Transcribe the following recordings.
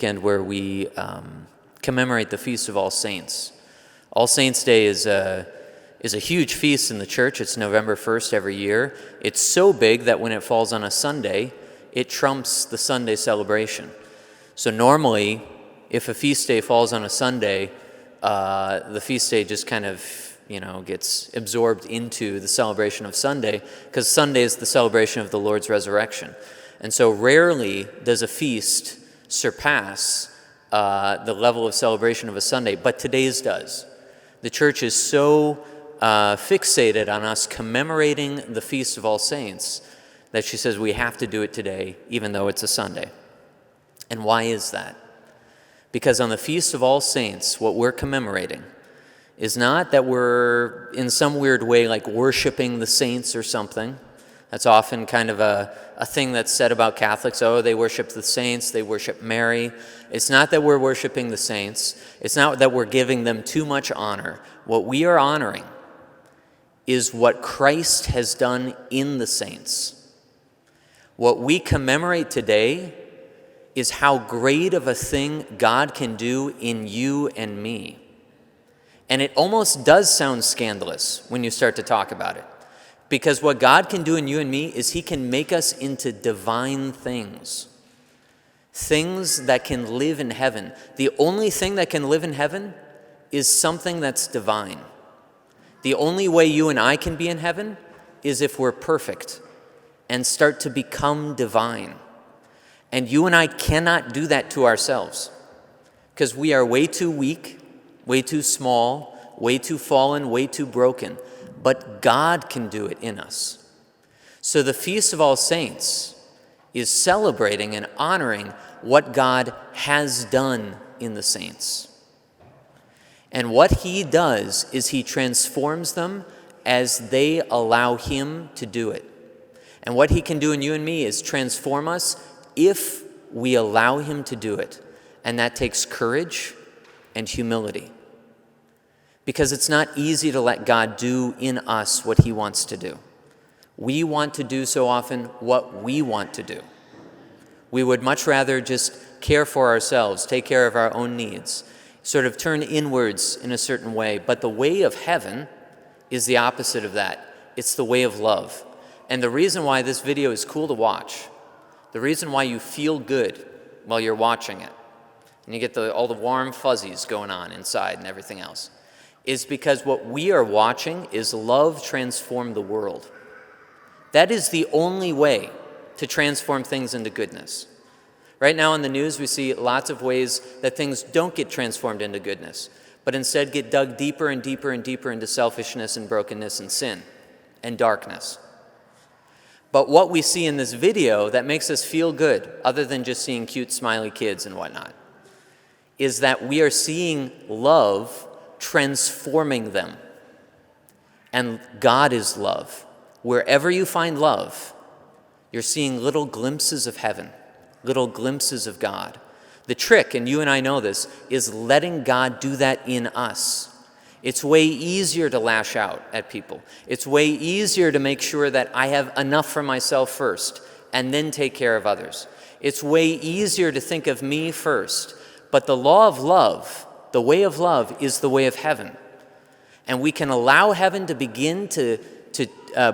weekend where we commemorate the Feast of All Saints. All Saints' Day is a huge feast in the church. It's November 1st every year. It's so big that when it falls on a Sunday, it trumps the Sunday celebration. So normally, if a feast day falls on a Sunday, the feast day just kind of, gets absorbed into the celebration of Sunday, because Sunday is the celebration of the Lord's resurrection. And so rarely does a feast surpass the level of celebration of a Sunday, but today's does. The church is so fixated on us commemorating the Feast of All Saints that she says we have to do it today, even though it's a Sunday. And why is that? Because on the Feast of All Saints, what we're commemorating is not that we're in some weird way like worshiping the saints or something. That's often kind of a thing that's said about Catholics. Oh, they worship the saints, they worship Mary. It's not that we're worshiping the saints. It's not that we're giving them too much honor. What we are honoring is what Christ has done in the saints. What we commemorate today is how great of a thing God can do in you and me. And it almost does sound scandalous when you start to talk about it. Because what God can do in you and me is He can make us into divine things. Things that can live in heaven. The only thing that can live in heaven is something that's divine. The only way you and I can be in heaven is if we're perfect and start to become divine. And you and I cannot do that to ourselves because we are way too weak, way too small, way too fallen, way too broken. But God can do it in us. So the Feast of All Saints is celebrating and honoring what God has done in the saints. And what He does is He transforms them as they allow Him to do it. And what He can do in you and me is transform us if we allow Him to do it. And that takes courage and humility. Because it's not easy to let God do in us what He wants to do. We want to do so often what we want to do. We would much rather just care for ourselves, take care of our own needs, sort of turn inwards in a certain way. But the way of heaven is the opposite of that. It's the way of love. And the reason why this video is cool to watch, the reason why you feel good while you're watching it, and you get all the warm fuzzies going on inside and everything else, is because what we are watching is love transform the world. That is the only way to transform things into goodness. Right now in the news, we see lots of ways that things don't get transformed into goodness, but instead get dug deeper and deeper and deeper into selfishness and brokenness and sin and darkness. But what we see in this video that makes us feel good, other than just seeing cute smiley kids and whatnot, is that we are seeing love transforming them. And God is love. Wherever you find love, you're seeing little glimpses of heaven, little glimpses of God. The trick, and you and I know this, is letting God do that in us. It's way easier to lash out at people. It's way easier to make sure that I have enough for myself first and then take care of others. It's way easier to think of me first. But the law of love, the way of love, is the way of heaven. And we can allow heaven to begin to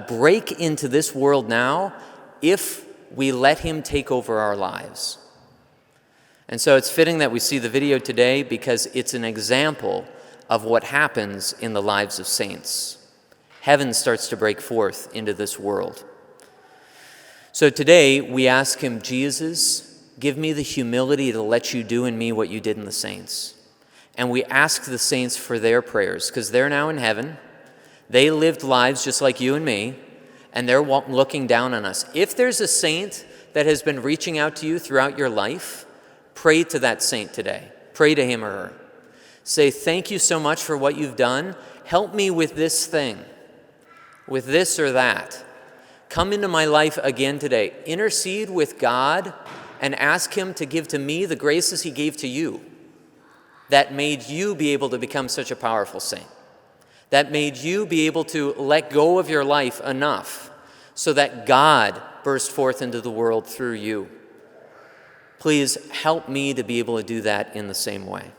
break into this world now if we let Him take over our lives. And so it's fitting that we see the video today because it's an example of what happens in the lives of saints. Heaven starts to break forth into this world. So today we ask Him, Jesus, give me the humility to let You do in me what You did in the saints. And we ask the saints for their prayers because they're now in heaven. They lived lives just like you and me, and they're looking down on us. If there's a saint that has been reaching out to you throughout your life, pray to that saint today. Pray to him or her. Say, thank you so much for what you've done. Help me with this thing, with this or that. Come into my life again today. Intercede with God and ask Him to give to me the graces He gave to you that made you be able to become such a powerful saint, that made you be able to let go of your life enough so that God burst forth into the world through you. Please help me to be able to do that in the same way.